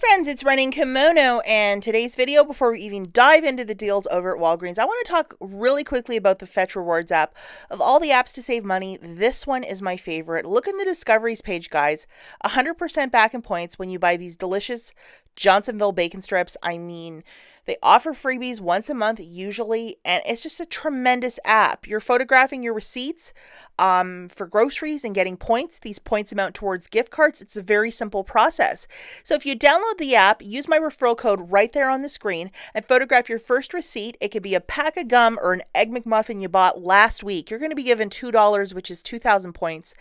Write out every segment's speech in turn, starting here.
friends, it's Running Kimono, and today's video, before we even dive into the deals over at Walgreens, I want to talk really quickly about the Fetch Rewards app. Of all the apps to save money, this one is my favorite. Look in the discoveries page, guys. 100% back in points when you buy these delicious Johnsonville bacon strips. I mean, they offer freebies once a month usually, and it's just a tremendous app. You're photographing your receipts for groceries and getting points. These points amount towards gift cards. It's a very simple process. So if you download the app, use my referral code right there on the screen and photograph your first receipt. It could be a pack of gum or an Egg McMuffin you bought last week. You're going to be given $2, which is 2,000 points.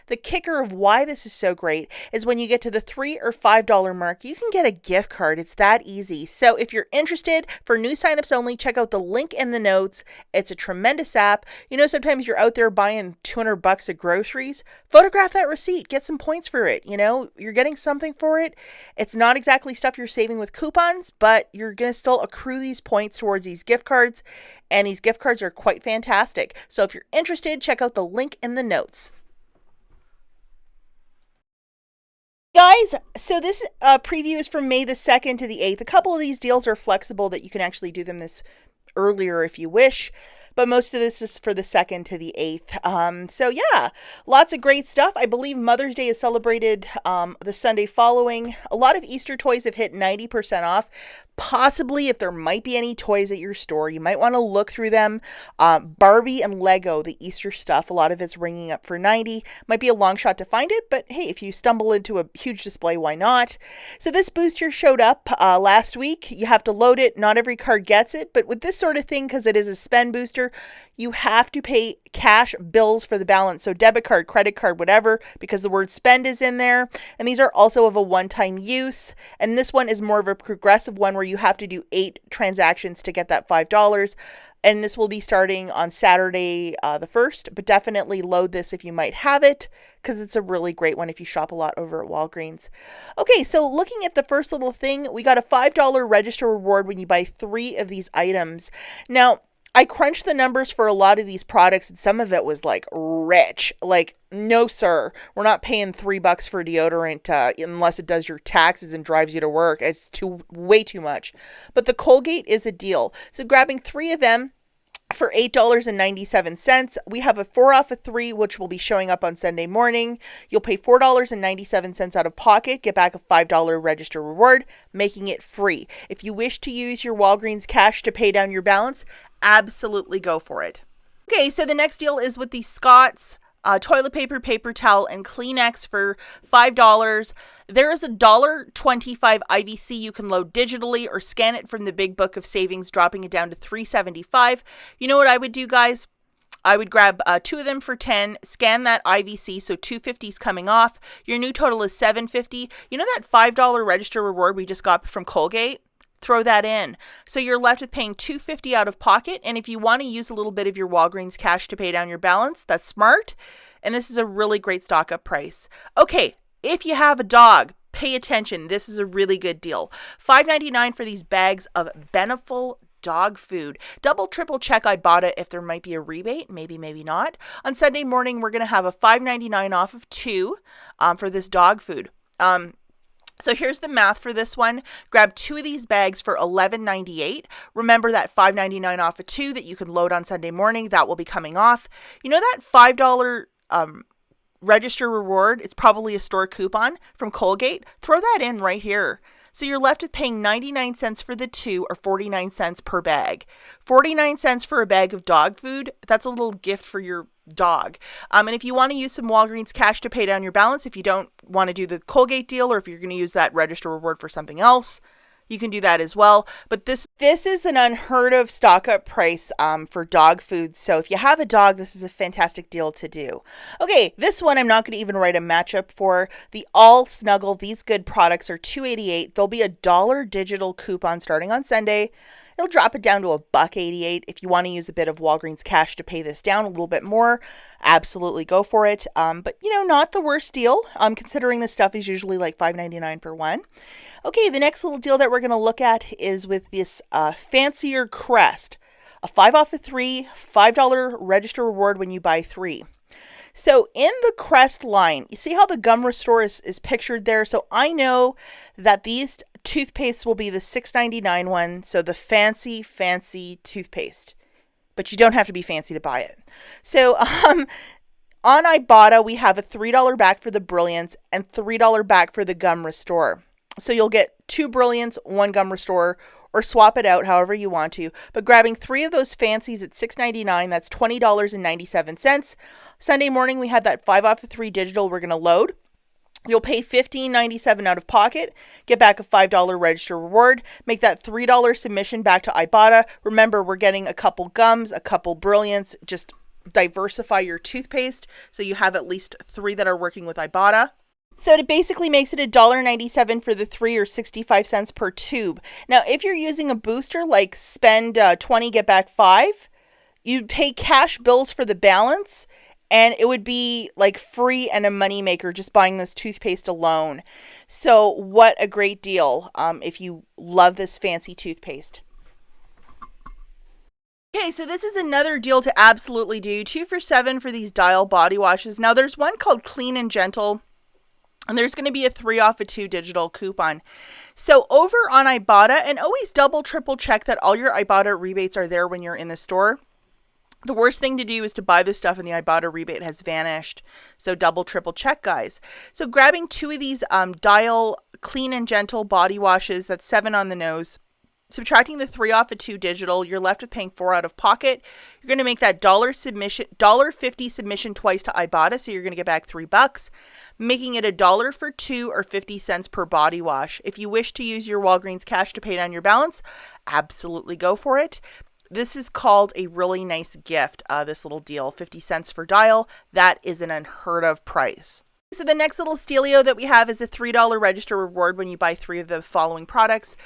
The kicker of why this is so great is when you get to the $3 or $5 mark, you can get a gift card. It's that easy. So if you're interested, for new signups only, check out the link in the notes. It's a tremendous app. You know, sometimes you're out there buying $200 of groceries. Photograph that receipt. Get some points for it. You know, you're getting something for it. It's not exactly stuff you're saving with coupons, but you're going to still accrue these points towards these gift cards. And these gift cards are quite fantastic. So if you're interested, check out the link in the notes. Guys, so this preview is from May the 2nd to the 8th. A couple of these deals are flexible that you can actually do them this earlier if you wish, but most of this is for the 2nd to the 8th. So yeah, lots of great stuff. I believe Mother's Day is celebrated the Sunday following. A lot of Easter toys have hit 90% off. Possibly, if there might be any toys at your store, you might want to look through them. Barbie and Lego, the Easter stuff, a lot of it's ringing up for 90. Might be a long shot to find it, but hey, if you stumble into a huge display, why not? So this booster showed up last week. You have to load it. Not every card gets it, but with this sort of thing, because it is a spend booster, you have to pay cash bills for the balance. So debit card, credit card, whatever, because the word spend is in there. And these are also of a one-time use. And this one is more of a progressive one where you have to do 8 transactions to get that $5. And this will be starting on Saturday the 1st, but definitely load this if you might have it, because it's a really great one if you shop a lot over at Walgreens. Okay, so looking at the first little thing, we got a $5 register reward when you buy 3 of these items. Now, I crunched the numbers for a lot of these products, and some of it was like rich. Like, no, sir, we're not paying $3 for deodorant unless it does your taxes and drives you to work. It's way too much. But the Colgate is a deal. So grabbing 3 of them for $8.97. We have a 4 off of 3, which will be showing up on Sunday morning. You'll pay $4.97 out of pocket, get back a $5 register reward, making it free. If you wish to use your Walgreens cash to pay down your balance, absolutely go for it. Okay, so the next deal is with the Scots toilet paper, paper towel, and Kleenex for $5. There is a $1.25 IVC you can load digitally or scan it from the big book of savings, dropping it down to $3.75. You know what I would do, guys? I would grab 2 of them for $10, scan that IVC, so $2.50 is coming off. Your new total is $7.50. You know that $5 register reward we just got from Colgate? Throw that in. So you're left with paying $2.50 out of pocket. And if you want to use a little bit of your Walgreens cash to pay down your balance, that's smart. And this is a really great stock up price. Okay, if you have a dog, pay attention. This is a really good deal. $5.99 for these bags of Beneful dog food. Double, triple check IBOTTA if there might be a rebate. Maybe, maybe not. On Sunday morning, we're going to have a $5.99 off of 2 for this dog food. So here's the math for this one. Grab 2 of these bags for $11.98. Remember that $5.99 off of 2 that you can load on Sunday morning. That will be coming off. You know that $5 register reward? It's probably a store coupon from Colgate. Throw that in right here. So you're left with paying 99 cents for the 2 or 49 cents per bag. 49 cents for a bag of dog food. That's a little gift for your dog. And if you want to use some Walgreens cash to pay down your balance, if you don't want to do the Colgate deal, or if you're going to use that register reward for something else, you can do that as well. But this is an unheard of stock up price for dog food. So if you have a dog, this is a fantastic deal to do. Okay, this one I'm not going to even write a matchup for. The All Snuggle, these good products are $2.88. There'll be a $1 digital coupon starting on Sunday. It'll drop it down to $1.88. If you want to use a bit of Walgreens cash to pay this down a little bit more, absolutely go for it. But, you know, not the worst deal, considering this stuff is usually like $5.99 for one. Okay, the next little deal that we're going to look at is with this fancier Crest. A 5 off of 3, $5 register reward when you buy 3. So in the Crest line, you see how the gum restore is pictured there? So I know that these toothpaste will be the $6.99 one, so the fancy toothpaste. But you don't have to be fancy to buy it. So on Ibotta, we have a $3 back for the Brilliance and $3 back for the Gum Restore. So you'll get 2 Brilliance, 1 Gum Restore, or swap it out however you want to. But grabbing 3 of those fancies at $6.99, that's $20.97. Sunday morning, we have that 5 off of 3 digital we're going to load. You'll pay $15.97 out of pocket, get back a $5 register reward, make that $3 submission back to Ibotta. Remember, we're getting a couple gums, a couple Brilliants, just diversify your toothpaste so you have at least 3 that are working with Ibotta. So it basically makes it $1.97 for the 3 or 65 cents per tube. Now, if you're using a booster like spend 20, get back 5, you'd pay cash bills for the balance, and it would be like free and a moneymaker just buying this toothpaste alone. So what a great deal if you love this fancy toothpaste. Okay, so this is another deal to absolutely do. 2 for $7 for these Dial body washes. Now there's one called Clean and Gentle, and there's going to be a 3 off of 2 digital coupon. So over on Ibotta, and always double, triple check that all your Ibotta rebates are there when you're in the store. The worst thing to do is to buy this stuff and the Ibotta rebate has vanished. So double, triple check, guys. So grabbing 2 of these Dial Clean and Gentle body washes, that's 7 on the nose. Subtracting the 3 off of 2 digital, you're left with paying 4 out of pocket. You're going to make that $1.50 submission twice to Ibotta, so you're going to get back $3, making it $1 for 2 or 50 cents per body wash. If you wish to use your Walgreens cash to pay down your balance, absolutely go for it. This is called a really nice gift, this little deal, 50 cents for Dial. That is an unheard of price. So the next little stealio that we have is a $3 register reward when you buy 3 of the following products.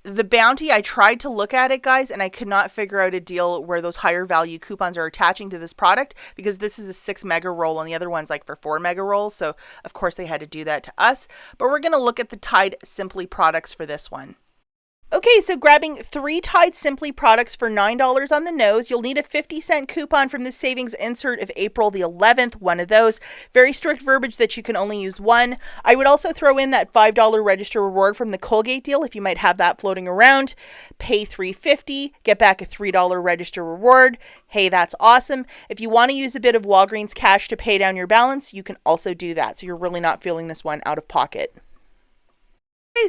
The Bounty, I tried to look at it, guys, and I could not figure out a deal where those higher value coupons are attaching to this product, because this is a 6 mega roll and the other one's like for 4 mega rolls. So of course they had to do that to us, but we're going to look at the Tide Simply products for this one. Okay, so grabbing 3 Tide Simply products for $9 on the nose, you'll need a 50-cent coupon from the savings insert of April the 11th, one of those. Very strict verbiage that you can only use 1. I would also throw in that $5 register reward from the Colgate deal if you might have that floating around. Pay $3.50, get back a $3 register reward. Hey, that's awesome. If you want to use a bit of Walgreens cash to pay down your balance, you can also do that. So you're really not feeling this one out of pocket.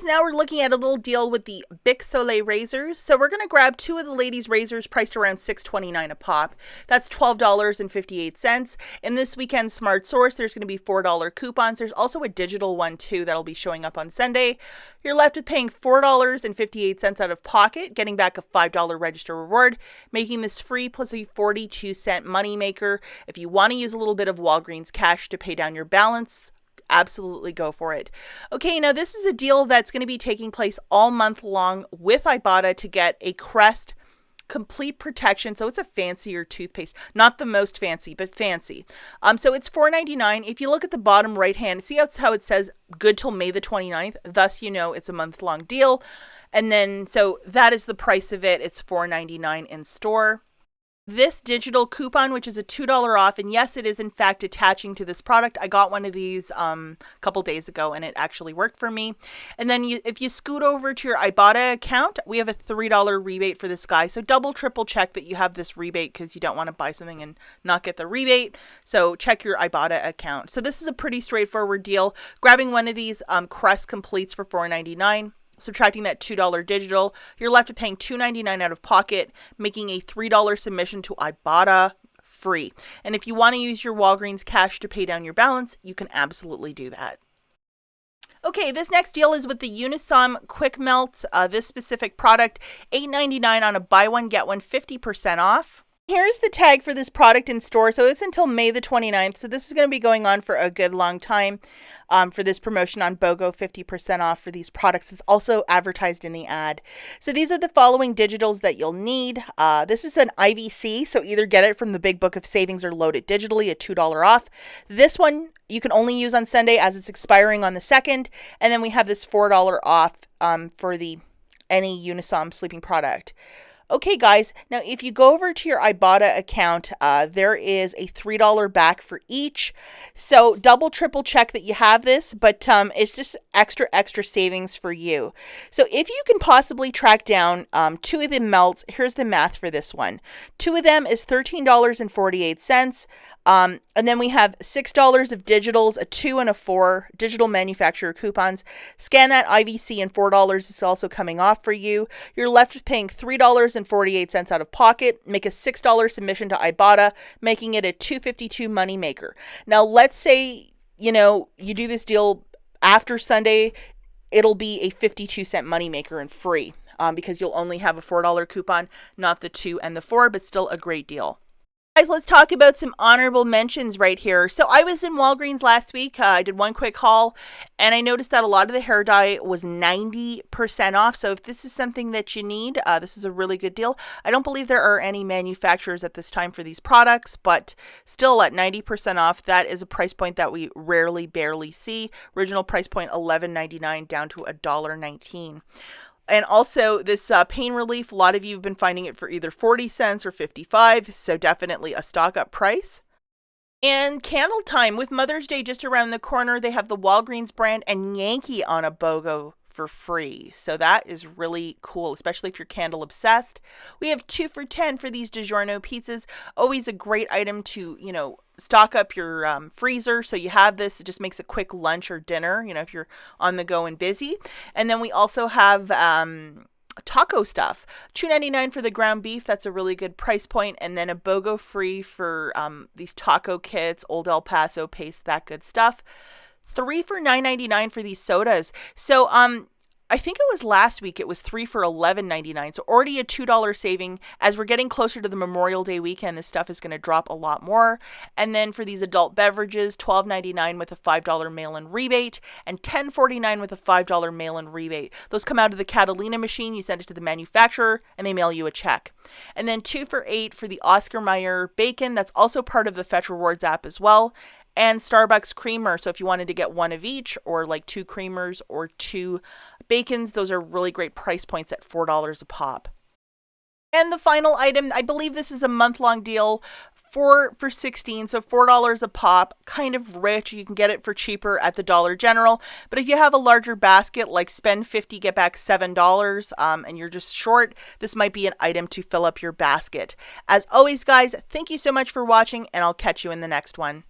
Now we're looking at a little deal with the Bic Soleil razors. So we're going to grab 2 of the ladies' razors priced around $6.29 a pop. That's $12.58. In this weekend Smart Source, there's going to be $4 coupons. There's also a digital one too that'll be showing up on Sunday. You're left with paying $4.58 out of pocket, getting back a $5 register reward, making this free plus a 42-cent moneymaker. If you want to use a little bit of Walgreens cash to pay down your balance, absolutely go for it. Okay, now this is a deal that's going to be taking place all month long with Ibotta to get a Crest Complete protection. So it's a fancier toothpaste, not the most fancy, but fancy. So it's $4.99. If you look at the bottom right hand, see how it says good till May the 29th. Thus, you know it's a month long deal. And then, so that is the price of it. It's $4.99 in store. This digital coupon, which is a $2 off, and yes, it is in fact attaching to this product. I got one of these a couple days ago and it actually worked for me. And then if you scoot over to your Ibotta account, we have a $3 rebate for this guy. So double, triple check that you have this rebate, because you don't want to buy something and not get the rebate. So check your Ibotta account. So this is a pretty straightforward deal. Grabbing one of these Crest Completes for $4.99. Subtracting that $2 digital, you're left with paying $2.99 out of pocket, making a $3 submission to Ibotta free. And if you want to use your Walgreens cash to pay down your balance, you can absolutely do that. Okay, this next deal is with the Unisom Quick Melt. This specific product, $8.99 on a buy one, get one 50% off. Here's the tag for this product in store. So it's until May the 29th. So this is going to be going on for a good long time. For this promotion on BOGO, 50% off for these products. It's also advertised in the ad. So these are the following digitals that you'll need. This is an IVC, so either get it from the Big Book of Savings or load it digitally at $2 off. This one you can only use on Sunday as it's expiring on the 2nd. And then we have this $4 off for any Unisom sleeping product. Okay, guys, now if you go over to your Ibotta account, there is a $3 back for each. So double, triple check that you have this, but it's just extra savings for you. So if you can possibly track down two of the melts, here's the math for this one. Two of them is $13.48. And then we have $6 of digitals, a 2 and a 4 digital manufacturer coupons. Scan that IVC and $4 is also coming off for you. You're left with paying $3.48 out of pocket. Make a $6 submission to Ibotta, making it a $2.52 moneymaker. Now, let's say, you do this deal after Sunday, it'll be a 52-cent moneymaker and free because you'll only have a $4 coupon, not the 2 and the 4, but still a great deal. Guys, let's talk about some honorable mentions right here. So I was in Walgreens last week. I did one quick haul, and I noticed that a lot of the hair dye was 90% off. So if this is something that you need, this is a really good deal. I don't believe there are any manufacturers at this time for these products, but still at 90% off, that is a price point that we barely see. Original price point $11.99 down to $1.19. And also this pain relief, a lot of you have been finding it for either 40 cents or 55, so definitely a stock up price. And candle time with Mother's Day just around the corner, they have the Walgreens brand and Yankee on a BOGO for free. So that is really cool, especially if you're candle obsessed. We have 2 for $10 for these DiGiorno pizzas. Always a great item to, stock up your freezer. So you have this, it just makes a quick lunch or dinner, if you're on the go and busy. And then we also have taco stuff. $2.99 for the ground beef. That's a really good price point. And then a BOGO free for these taco kits, Old El Paso paste, that good stuff. 3 for $9.99 for these sodas. So I think it was last week, it was 3 for $11.99. So already a $2 saving. As we're getting closer to the Memorial Day weekend, this stuff is going to drop a lot more. And then for these adult beverages, $12.99 with a $5 mail-in rebate and $10.49 with a $5 mail-in rebate. Those come out of the Catalina machine. You send it to the manufacturer and they mail you a check. And then 2 for $8 for the Oscar Mayer bacon. That's also part of the Fetch Rewards app as well. And Starbucks creamer. So if you wanted to get one of each, or like 2 creamers or 2 bacons, those are really great price points at $4 a pop. And the final item, I believe this is a month-long deal, 4 for $16, so $4 a pop, kind of rich. You can get it for cheaper at the Dollar General. But if you have a larger basket, like spend $50, get back $7, and you're just short, this might be an item to fill up your basket. As always, guys, thank you so much for watching, and I'll catch you in the next one.